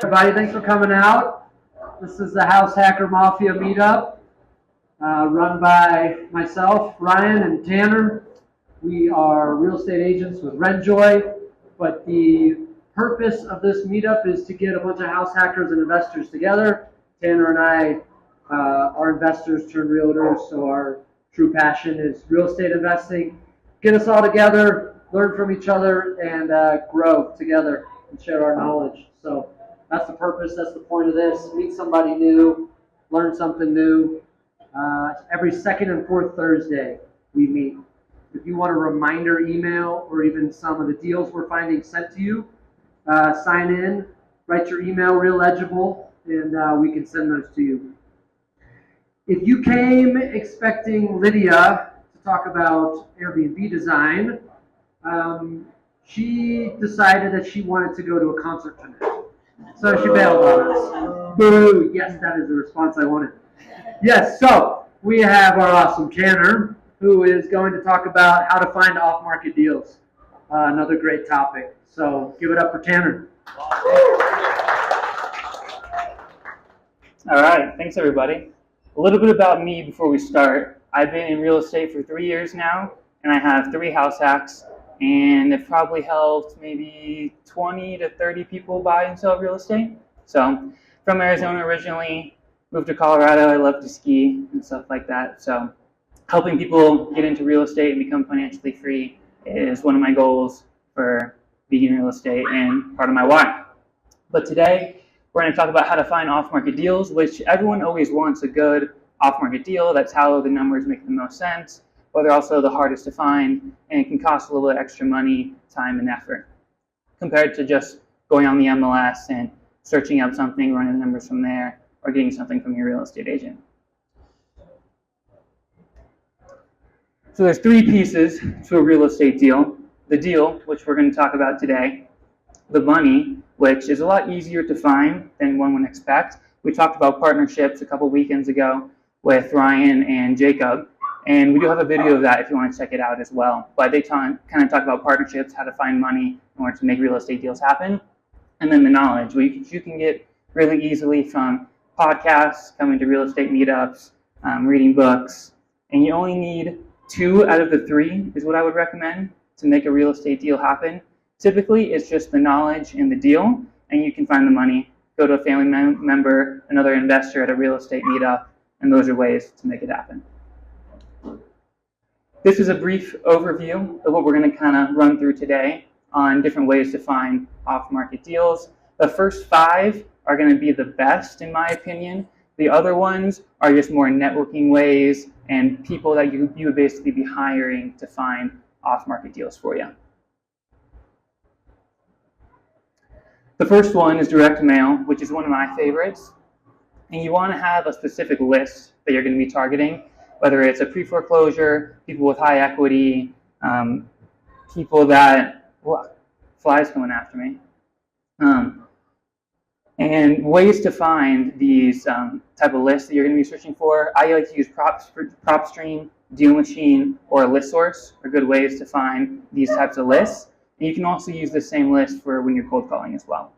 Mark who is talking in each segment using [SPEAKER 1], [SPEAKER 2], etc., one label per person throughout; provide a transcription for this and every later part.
[SPEAKER 1] Everybody, thanks for coming out. This is the House Hacker Mafia meetup, run by myself, Ryan, and Tanner. We are real estate agents with RentJoy, but the purpose of this meetup is to get a bunch of house hackers and investors together. Tanner and I are investors turned realtors, so our true passion is real estate investing. Get us all together, learn from each other, and grow together and share our knowledge. So that's the purpose, that's the point of this. Meet somebody new, learn something new. Every second and fourth Thursday we meet. If you want a reminder email or even some of the deals we're finding sent to you, sign in, write your email real legible, and we can send those to you. If you came expecting Lydia to talk about Airbnb design, she decided that she wanted to go to a concert tonight. So she bailed on us. Boo! Yes, that is the response I wanted. Yes, so we have our awesome Tanner, who is going to talk about how to find off-market deals. Another great topic. So give it up for Tanner.
[SPEAKER 2] All right, thanks everybody. A little bit about me before we start. I've been in real estate for 3 years now, and I have 3 house hacks, and I've probably helped maybe 20 to 30 people buy and sell real estate. So, from Arizona originally, moved to Colorado. I love to ski and stuff like that. So, helping people get into real estate and become financially free is one of my goals for being in real estate and part of my why. But today, we're going to talk about how to find off-market deals, which everyone always wants a good off-market deal. That's how the numbers make the most sense, but they're also the hardest to find, and it can cost a little bit extra money, time, and effort compared to just going on the MLS and searching up something, running the numbers from there, or getting something from your real estate agent. So there's 3 pieces to a real estate deal. The deal, which we're going to talk about today, the money, which is a lot easier to find than one would expect. We talked about partnerships a couple weekends ago with Ryan and Jacob, and we do have a video of that if you want to check it out as well. But they kind of talk about partnerships, how to find money in order to make real estate deals happen, and then the knowledge, which you can get really easily from podcasts, coming to real estate meetups, reading books, and you only need 2 out of the 3 is what I would recommend to make a real estate deal happen. Typically, it's just the knowledge and the deal, and you can find the money. Go to a family member, another investor at a real estate meetup, and those are ways to make it happen. This is a brief overview of what we're going to kind of run through today on different ways to find off-market deals. The first 5 are going to be the best, in my opinion. The other ones are just more networking ways and people that you would basically be hiring to find off-market deals for you. The first one is direct mail, which is one of my favorites. And you want to have a specific list that you're going to be targeting, whether it's a pre-foreclosure, people with high equity, people that, flies coming after me. And ways to find these type of lists that you're going to be searching for. I like to use PropStream, Deal Machine, or ListSource are good ways to find these types of lists. And you can also use the same list for when you're cold calling as well.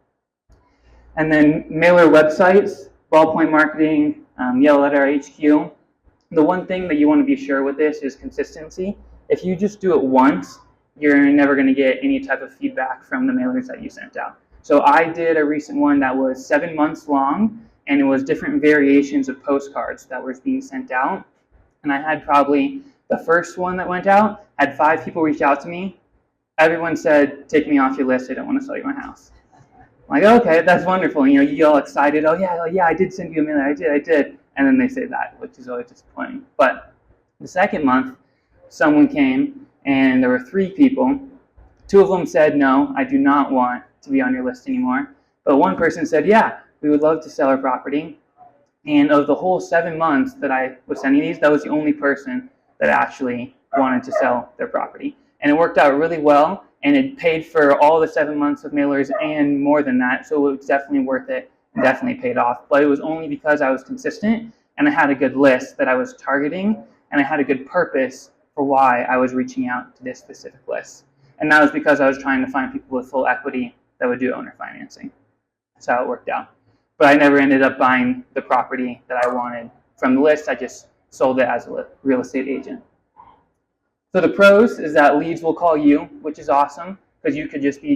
[SPEAKER 2] And then mailer websites, Ballpoint Marketing, Yellow Letter HQ. The one thing that you want to be sure with this is consistency. If you just do it once, you're never going to get any type of feedback from the mailers that you sent out. So I did a recent one that was 7 months long, and it was different variations of postcards that were being sent out. And I had probably the first one that went out, had 5 people reach out to me. Everyone said, take me off your list, I don't want to sell you my house. I'm like, okay, that's wonderful. You know, you get all excited, oh yeah, I did send you a mailer, I did. And then they say that, which is always disappointing. But the second month, someone came, and there were 3 people. 2 of them said, no, I do not want to be on your list anymore. But one person said, yeah, we would love to sell our property. And of the whole 7 months that I was sending these, that was the only person that actually wanted to sell their property. And it worked out really well, and it paid for all the 7 months of mailers and more than that, so it was definitely worth it and definitely paid off. But it was only because I was consistent and I had a good list that I was targeting, and I had a good purpose for why I was reaching out to this specific list. And that was because I was trying to find people with full equity that would do owner financing. That's how it worked out. But I never ended up buying the property that I wanted from the list. I just sold it as a real estate agent. So the pros is that leads will call you, which is awesome, because you could just be,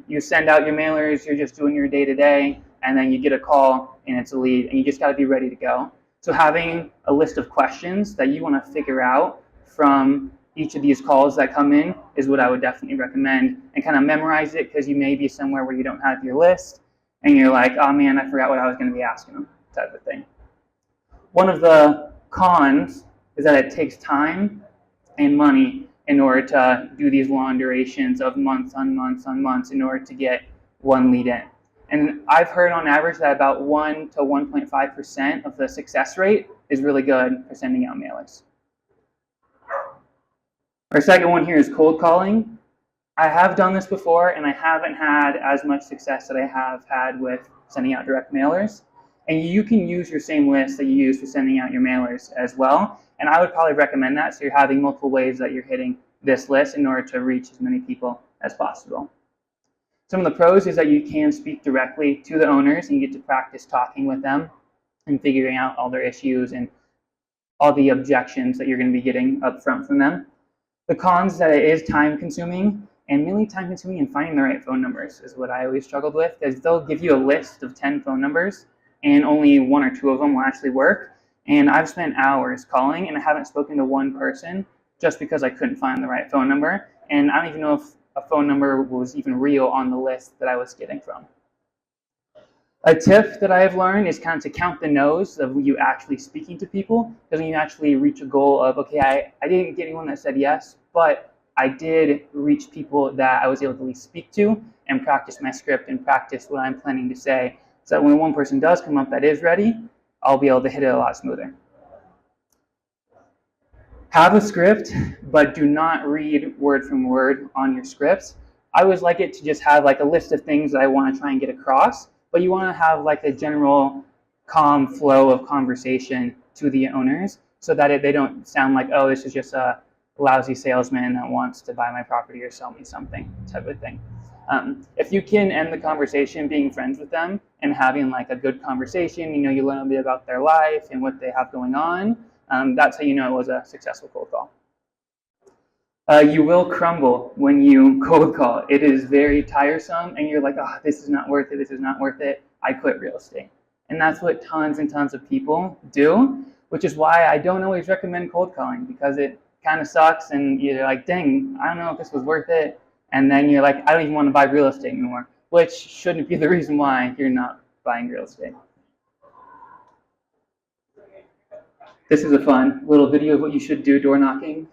[SPEAKER 2] you send out your mailers, you're just doing your day-to-day, and then you get a call and it's a lead, and you just got to be ready to go. So having a list of questions that you want to figure out from each of these calls that come in is what I would definitely recommend, and kind of memorize it, because you may be somewhere where you don't have your list and you're like, oh man, I forgot what I was going to be asking them, type of thing. One of the cons is that it takes time and money in order to do these long durations of months on months on months in order to get one lead in. And I've heard on average that about 1 to 1.5% of the success rate is really good for sending out mailers. Our second one here is cold calling. I have done this before, and I haven't had as much success that I have had with sending out direct mailers. And you can use your same list that you use for sending out your mailers as well. And I would probably recommend that, so you're having multiple ways that you're hitting this list in order to reach as many people as possible. Some of the pros is that you can speak directly to the owners, and you get to practice talking with them and figuring out all their issues and all the objections that you're going to be getting up front from them. The cons is that it is time consuming, and mainly time consuming in finding the right phone numbers is what I always struggled with, because they'll give you a list of 10 phone numbers and only 1 or 2 of them will actually work. And I've spent hours calling and I haven't spoken to one person just because I couldn't find the right phone number. And I don't even know if a phone number was even real on the list that I was getting from. A tip that I have learned is kind of to count the no's of you actually speaking to people, because when you actually reach a goal of, okay, I didn't get anyone that said yes, but I did reach people that I was able to at least speak to and practice my script and practice what I'm planning to say, so that when one person does come up that is ready, I'll be able to hit it a lot smoother. Have a script, but do not read word from word on your scripts. I always like it to just have like a list of things that I want to try and get across, but you want to have like a general calm flow of conversation to the owners, so that they don't sound like, oh, this is just a lousy salesman that wants to buy my property or sell me something type of thing. If you can end the conversation being friends with them and having like a good conversation, you learn a bit about their life and what they have going on, that's how you know it was a successful cold call. You will crumble when you cold call. It is very tiresome, and you're like, oh, this is not worth it, this is not worth it, I quit real estate. And that's what tons and tons of people do, which is why I don't always recommend cold calling, because it kind of sucks, and you're like, dang, I don't know if this was worth it. And then you're like, I don't even want to buy real estate anymore, which shouldn't be the reason why you're not buying real estate. This is a fun little video of what you should do door knocking.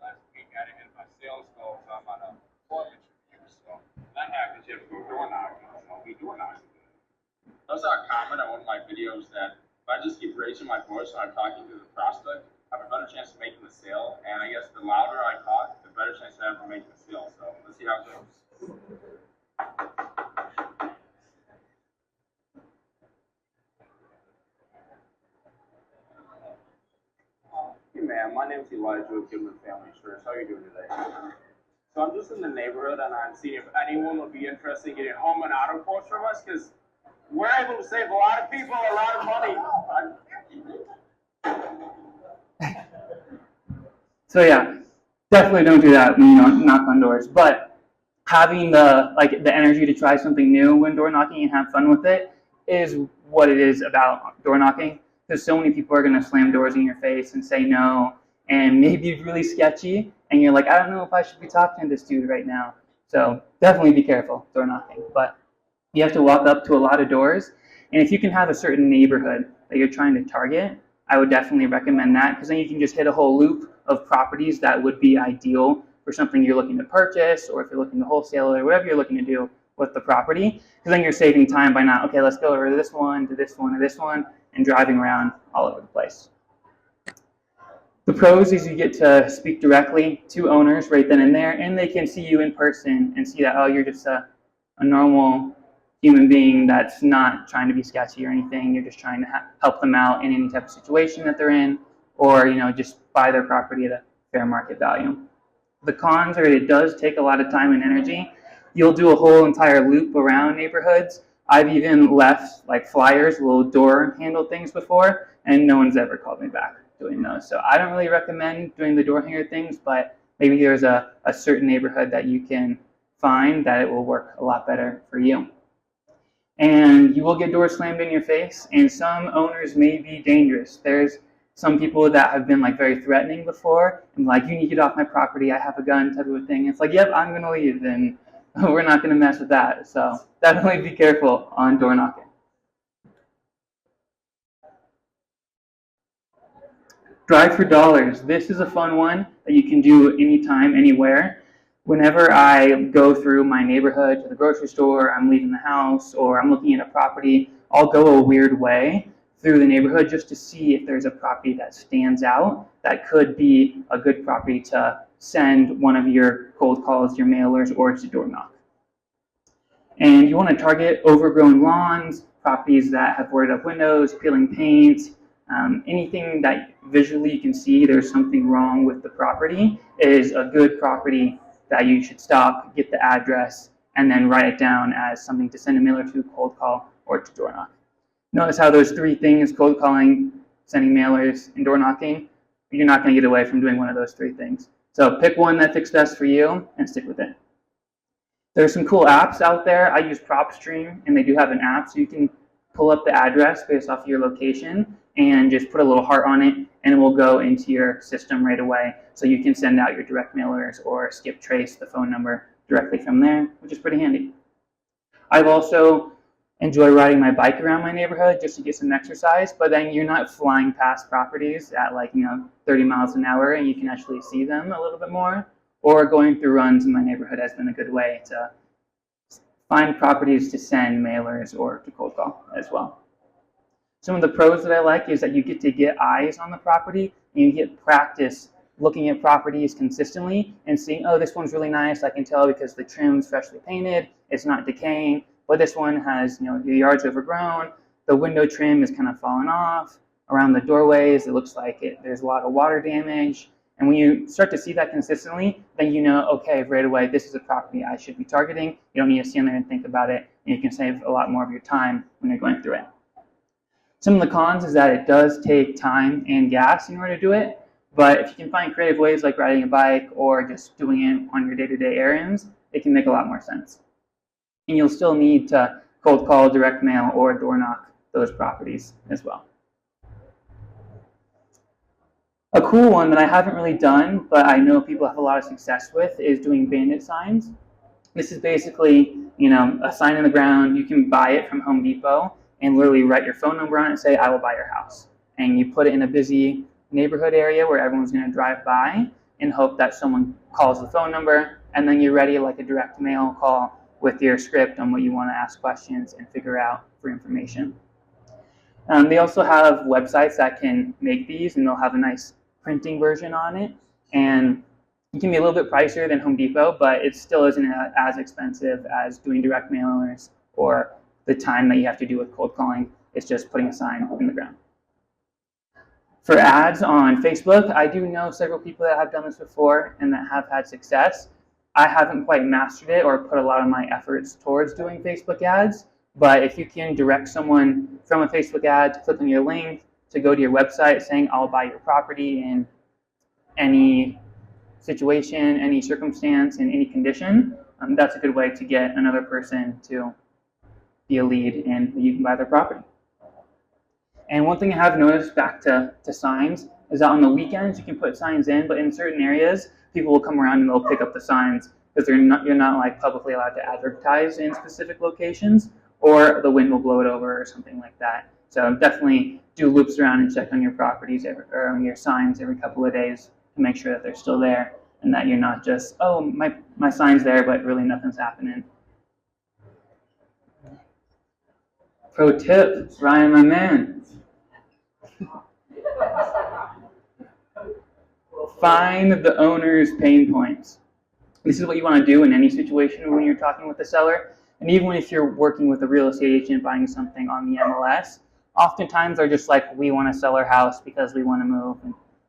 [SPEAKER 3] Last week I didn't hit my sales goals. I'm on a performance review, so that happens. You have to go door knocking. We door knocking. I saw a comment on one of my videos that if I just keep raising my voice when I'm talking to the prospect, I have a better chance of making the sale. And I guess the louder I talk, the better chance I have of making the sale. So let's see how it goes. Hey man, my name's Elijah with Goodman Family Insurance. How are you doing today? So I'm just in the neighborhood and I'm seeing if anyone would be interested in getting home and auto quotes from us, because we're able to save a lot of people a lot of money.
[SPEAKER 2] So yeah, definitely don't do that when you knock on doors. But having the energy to try something new when door knocking and have fun with it is what it is about door knocking. Because so many people are going to slam doors in your face and say no, and maybe it's really sketchy, and you're like, I don't know if I should be talking to this dude right now. So definitely be careful door knocking. But you have to walk up to a lot of doors, and if you can have a certain neighborhood that you're trying to target, I would definitely recommend that, because then you can just hit a whole loop of properties that would be ideal for something you're looking to purchase, or if you're looking to wholesale, or whatever you're looking to do with the property, because then you're saving time by not, okay, let's go over to this one, to this one, to this one, and driving around all over the place. The pros is you get to speak directly to owners right then and there, and they can see you in person and see that, oh, you're just a normal human being that's not trying to be sketchy or anything. You're just trying to help them out in any type of situation that they're in, or just buy their property at a fair market value. The cons are it does take a lot of time and energy. You'll do a whole entire loop around neighborhoods. I've even left like flyers, little door handle things before, and no one's ever called me back doing those. So I don't really recommend doing the door hanger things, but maybe there's a certain neighborhood that you can find that it will work a lot better for you. And you will get doors slammed in your face, and some owners may be dangerous. There's some people that have been like very threatening before, and like, you need to get off my property, I have a gun type of a thing. It's like, yep, I'm gonna leave, and we're not gonna mess with that. So definitely be careful on door knocking. Drive for dollars. This is a fun one that you can do anytime, anywhere. Whenever I go through my neighborhood to the grocery store, I'm leaving the house, or I'm looking at a property, I'll go a weird way through the neighborhood just to see if there's a property that stands out that could be a good property to send one of your cold calls, your mailers, or to door knock. And you want to target overgrown lawns, properties that have boarded up windows, peeling paint, anything that visually you can see there's something wrong with the property is a good property that you should stop, get the address, and then write it down as something to send a mailer to, cold call, or to door knock. Notice how those three things, cold calling, sending mailers, and door knocking, you're not going to get away from doing one of those three things. So pick one that fits best for you and stick with it. There's some cool apps out there. I use PropStream, and they do have an app, so you can pull up the address based off of your location and just put a little heart on it, and it will go into your system right away. So you can send out your direct mailers or skip trace the phone number directly from there, which is pretty handy. I've also enjoyed riding my bike around my neighborhood just to get some exercise, but then you're not flying past properties at 30 miles an hour, and you can actually see them a little bit more. Or going through runs in my neighborhood has been a good way to find properties to send mailers or to cold call as well. Some of the pros that I like is that you get to get eyes on the property, and you get practice looking at properties consistently and seeing, oh, this one's really nice. I can tell because the trim's freshly painted, it's not decaying, but this one has, the yard's overgrown, the window trim is kind of fallen off, around the doorways, it looks like there's a lot of water damage. And when you start to see that consistently, then you know, okay, right away, this is a property I should be targeting. You don't need to stand there and think about it, and you can save a lot more of your time when you're going through it. Some of the cons is that it does take time and gas in order to do it, but if you can find creative ways like riding a bike or just doing it on your day-to-day errands, it can make a lot more sense. And you'll still need to cold call, direct mail, or door knock those properties as well. A cool one that I haven't really done, but I know people have a lot of success with, is doing bandit signs. This is basically, a sign in the ground. You can buy it from Home Depot and literally write your phone number on it and say, I will buy your house. And you put it in a busy neighborhood area where everyone's going to drive by and hope that someone calls the phone number, and then you're ready like a direct mail call with your script on what you want to ask questions and figure out for information. They also have websites that can make these, and they'll have a nice printing version on it, and it can be a little bit pricier than Home Depot, but it still isn't as expensive as doing direct mailers or the time that you have to do with cold calling. It's just putting a sign in the ground. For ads on Facebook, I do know several people that have done this before and that have had success. I haven't quite mastered it or put a lot of my efforts towards doing Facebook ads, but if you can direct someone from a Facebook ad to click on your link, to go to your website saying, I'll buy your property in any situation, any circumstance, in any condition, that's a good way to get another person to be a lead and you can buy their property. And one thing I have noticed back to signs is that on the weekends you can put signs in, but in certain areas people will come around and they'll pick up the signs because you're not publicly allowed to advertise in specific locations, or the wind will blow it over or something like that. So definitely do loops around and check on your properties or on your signs every couple of days to make sure that they're still there and that you're not just, oh, my sign's there, but really nothing's happening. Pro tip, Ryan, my man. Find the owner's pain points. This is what you want to do in any situation when you're talking with the seller. And even if you're working with a real estate agent buying something on the MLS, oftentimes they're just like, we want to sell our house because we want to move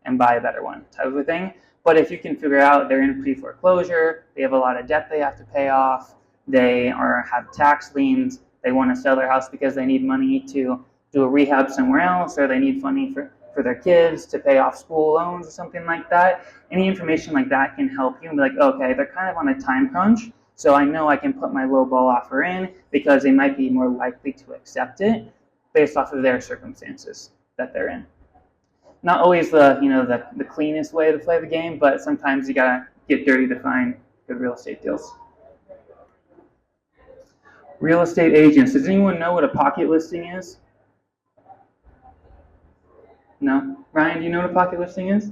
[SPEAKER 2] and buy a better one type of a thing. But if you can figure out they're in pre-foreclosure, they have a lot of debt they have to pay off, they have tax liens, they want to sell their house because they need money to do a rehab somewhere else, or they need money for their kids to pay off school loans or something like that. Any information like that can help you and be like, okay, they're kind of on a time crunch, so I know I can put my low ball offer in because they might be more likely to accept it based off of their circumstances that they're in. Not always the cleanest way to play the game, but sometimes you gotta get dirty to find good real estate deals. Real estate agents. Does anyone know what a pocket listing is? No? Ryan, do you know what a pocket listing is?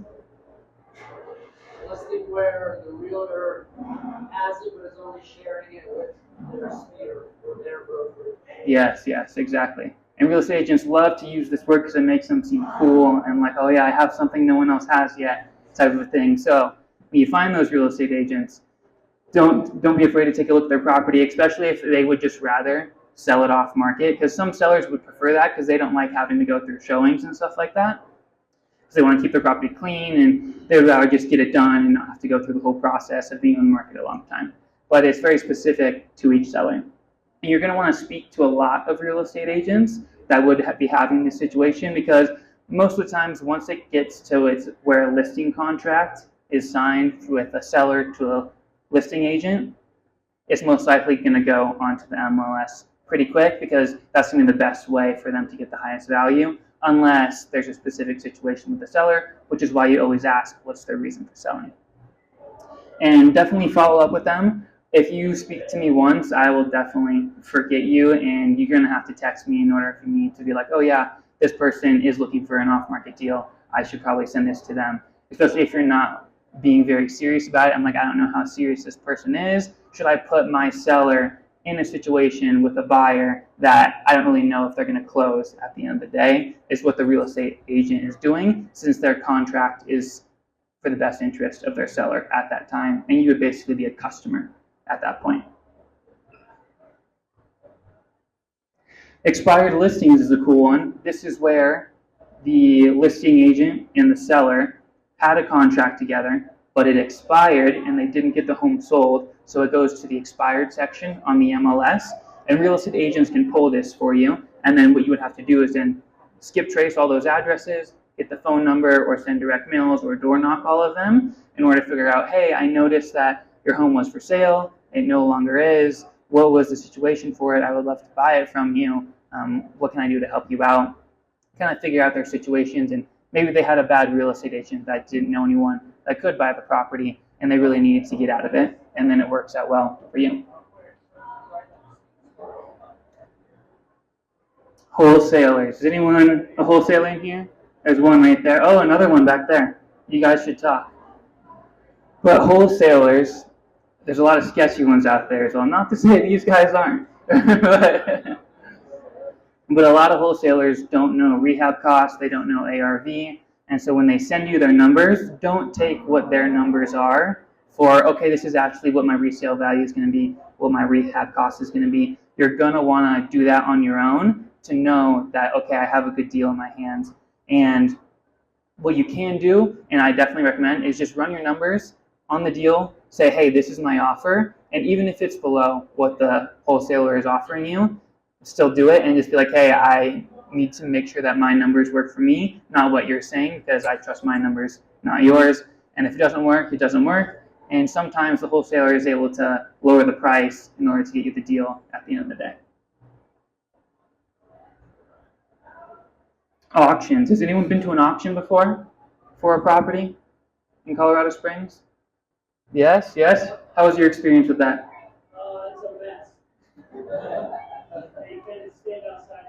[SPEAKER 1] Listing where the realtor has it but is only sharing it with their sphere or their brokerage.
[SPEAKER 2] Yes, exactly. And real estate agents love to use this word because it makes them seem cool and like, oh yeah, I have something no one else has yet, type of a thing. So when you find those real estate agents, don't be afraid to take a look at their property, especially if they would just rather sell it off market, because some sellers would prefer that because they don't like having to go through showings and stuff like that. Because they want to keep their property clean and they'd rather just get it done and not have to go through the whole process of being on the market a long time. But it's very specific to each seller. And you're going to want to speak to a lot of real estate agents that would be having this situation, because most of the times once it gets to where a listing contract is signed with a seller to a listing agent, it's most likely going to go onto the MLS pretty quick, because that's going to be the best way for them to get the highest value, unless there's a specific situation with the seller, which is why you always ask what's their reason for selling. And definitely follow up with them. If you speak to me once, I will definitely forget you, and you're going to have to text me in order for me to be like, oh yeah, this person is looking for an off-market deal. I should probably send this to them, especially if you're not being very serious about it. I'm like, I don't know how serious this person is. Should I put my seller in a situation with a buyer that I don't really know if they're going to close at the end of the day? Is what the real estate agent is doing, since their contract is for the best interest of their seller at that time, and you would basically be a customer at that point. Expired listings is a cool one. This is where the listing agent and the seller had a contract together, but it expired and they didn't get the home sold, so it goes to the expired section on the MLS, and real estate agents can pull this for you, and then what you would have to do is then skip trace all those addresses, get the phone number, or send direct mails or door knock all of them in order to figure out, hey, I noticed that your home was for sale, it no longer is, what was the situation for it, I would love to buy it from you, what can I do to help you out? Kind of figure out their situations, and maybe they had a bad real estate agent that didn't know anyone that could buy the property and they really needed to get out of it, and then it works out well for you. Wholesalers. Is anyone a wholesaler in here? There's one right there. Oh, another one back there. You guys should talk. But wholesalers, there's a lot of sketchy ones out there, so not to say these guys aren't. But a lot of wholesalers don't know rehab costs, they don't know ARV, and so when they send you their numbers, don't take what their numbers are for, okay, this is actually what my resale value is going to be, what my rehab cost is going to be. You're going to want to do that on your own to know that, okay, I have a good deal in my hands. And what you can do, and I definitely recommend, is just run your numbers on the deal, say, hey, this is my offer, and even if it's below what the wholesaler is offering you, still do it and just be like, hey, I need to make sure that my numbers work for me, not what you're saying, because I trust my numbers, not yours. And if it doesn't work, it doesn't work. And sometimes the wholesaler is able to lower the price in order to get you the deal at the end of the day. Auctions. Has anyone been to an auction before for a property in Colorado Springs? Yes? How was your experience with that?
[SPEAKER 1] It's a mess. You can stand outside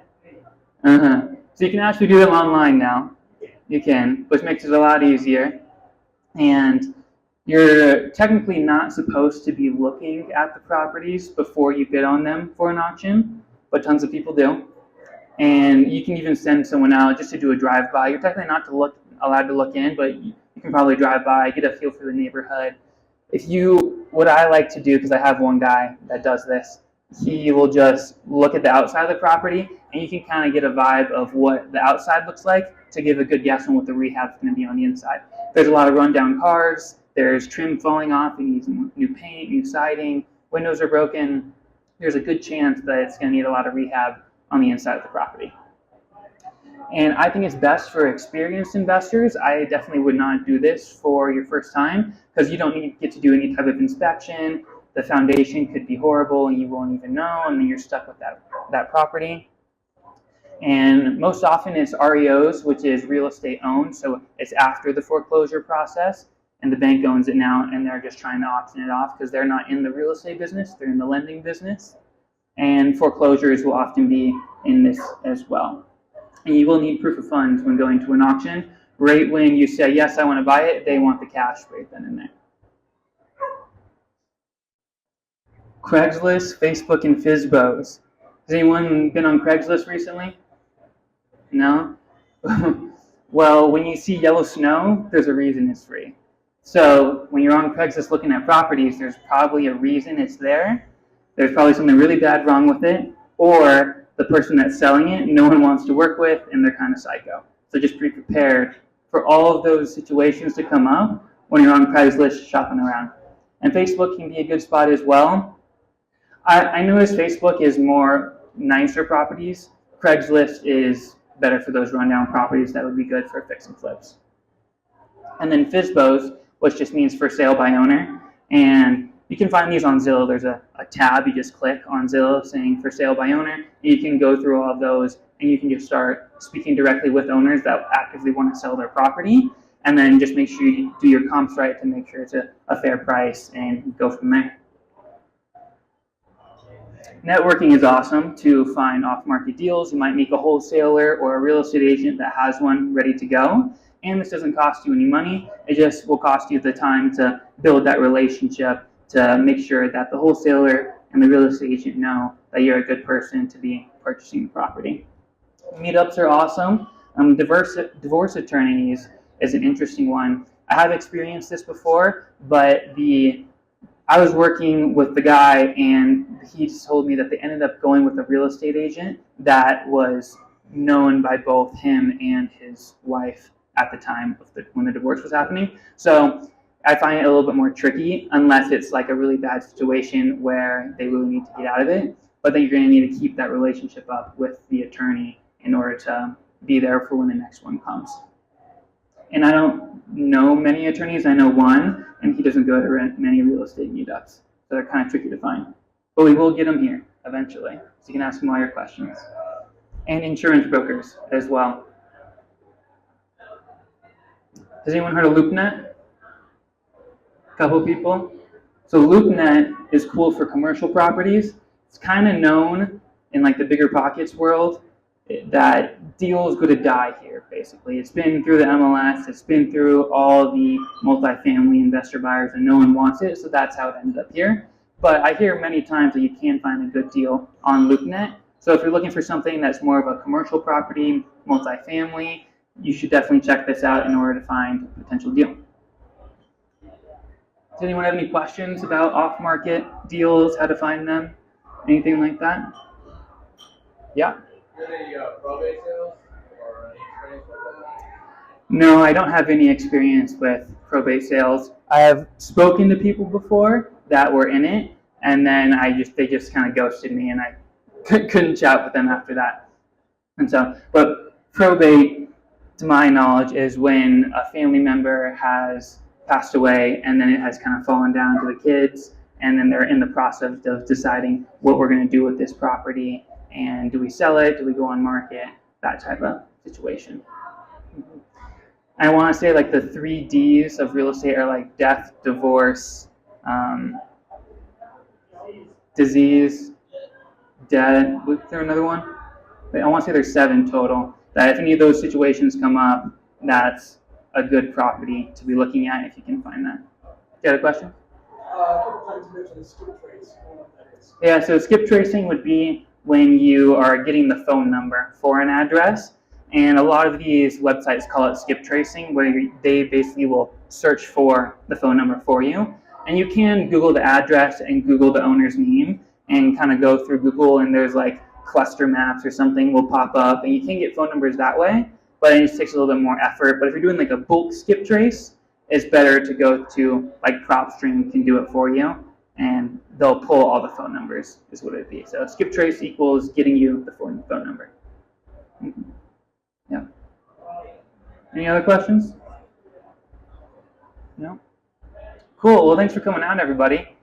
[SPEAKER 1] and wait.
[SPEAKER 2] So you can actually do them online now. You can, which makes it a lot easier. And you're technically not supposed to be looking at the properties before you bid on them for an auction, but tons of people do. And you can even send someone out just to do a drive-by. You're technically not allowed to look in, but you can probably drive by, get a feel for the neighborhood. What I like to do, because I have one guy that does this, he will just look at the outside of the property, and you can kind of get a vibe of what the outside looks like to give a good guess on what the rehab's going to be on the inside. There's a lot of rundown cars, there's trim falling off, it needs new paint, new siding, windows are broken. There's a good chance that it's going to need a lot of rehab on the inside of the property. And I think it's best for experienced investors. I definitely would not do this for your first time because you don't get to do any type of inspection. The foundation could be horrible and you won't even know, and then you're stuck with that property. And most often it's REOs, which is real estate owned, so it's after the foreclosure process, and the bank owns it now, and they're just trying to auction it off because they're not in the real estate business, they're in the lending business. And foreclosures will often be in this as well. And you will need proof of funds when going to an auction. Right when you say, yes, I want to buy it, they want the cash right then and there. Craigslist, Facebook, and FSBOs. Has anyone been on Craigslist recently? No? Well, when you see yellow snow, there's a reason it's free. So when you're on Craigslist looking at properties, there's probably a reason it's there. There's probably something really bad wrong with it, or the person that's selling it, no one wants to work with, and they're kind of psycho. So just be prepared for all of those situations to come up when you're on Craigslist shopping around. And Facebook can be a good spot as well. I noticed Facebook is more nicer properties. Craigslist is better for those rundown properties that would be good for fix and flips. And then FSBOs, which just means for sale by owner. And you can find these on Zillow. There's a tab, you just click on Zillow saying for sale by owner. And you can go through all of those and you can just start speaking directly with owners that actively want to sell their property. And then just make sure you do your comps right to make sure it's a fair price and go from there. Networking is awesome to find off-market deals. You might meet a wholesaler or a real estate agent that has one ready to go. And this doesn't cost you any money. It just will cost you the time to build that relationship to make sure that the wholesaler and the real estate agent know that you're a good person to be purchasing the property. Meetups are awesome. Divorce attorneys is an interesting one. I have experienced this before, but I was working with the guy and he just told me that they ended up going with a real estate agent that was known by both him and his wife at the time of when the divorce was happening. So I find it a little bit more tricky unless it's like a really bad situation where they really need to get out of it. But then you're going to need to keep that relationship up with the attorney in order to be there for when the next one comes. And I don't know many attorneys. I know one, and he doesn't go to many real estate meetups. So they're kind of tricky to find. But we will get them here eventually. So you can ask them all your questions. And insurance brokers as well. Has anyone heard of LoopNet? A couple people. So LoopNet is cool for commercial properties. It's kind of known in like the bigger pockets world that deals go to die here, basically. It's been through the MLS, it's been through all the multifamily investor buyers, and no one wants it, so that's how it ended up here. But I hear many times that you can find a good deal on LoopNet. So if you're looking for something that's more of a commercial property, multifamily, you should definitely check this out in order to find a potential deal. Does anyone have any questions about off-market deals, how to find them, anything like that? Yeah?
[SPEAKER 4] Any probate sales or any experience with that?
[SPEAKER 2] No, I don't have any experience with probate sales. I have spoken to people before that were in it, and then they just kind of ghosted me, and I couldn't chat with them after that. And so, but probate, to my knowledge, is when a family member has passed away, and then it has kind of fallen down to the kids, and then they're in the process of deciding what we're going to do with this property. And do we sell it? Do we go on market? That type of situation. I want to say like the 3 Ds of real estate are like death, divorce, disease, dead. Was there another one? I want to say there's 7 total. That if any of those situations come up, that's a good property to be looking at if you can find that. You got a question?
[SPEAKER 4] A couple times you mentioned skip trace. I don't know what that is.
[SPEAKER 2] Yeah, so skip tracing would be when you are getting the phone number for an address. And a lot of these websites call it skip tracing, where they basically will search for the phone number for you. And you can Google the address and Google the owner's name, and kind of go through Google, and there's like cluster maps or something will pop up, and you can get phone numbers that way, but it just takes a little bit more effort. But if you're doing like a bulk skip trace, it's better to go to like PropStream can do it for you, and they'll pull all the phone numbers is what it'd be. So skip trace equals getting you the phone number. Yeah. Any other questions? No? Cool. Well, thanks for coming out, everybody.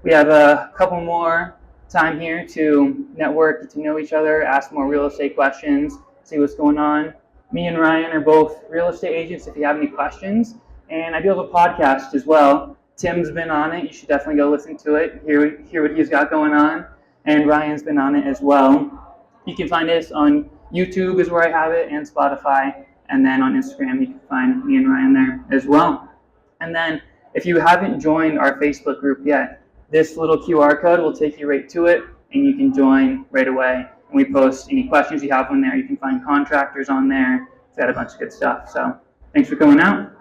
[SPEAKER 2] We have a couple more time here to network, get to know each other, ask more real estate questions, see what's going on. Me and Ryan are both real estate agents if you have any questions. And I do have a podcast as well. Tim's been on it. You should definitely go listen to it, hear what he's got going on. And Ryan's been on it as well. You can find us on YouTube is where I have it, and Spotify. And then on Instagram, you can find me and Ryan there as well. And then if you haven't joined our Facebook group yet, this little QR code will take you right to it, and you can join right away. And we post any questions you have on there. You can find contractors on there. It's got a bunch of good stuff. So thanks for coming out.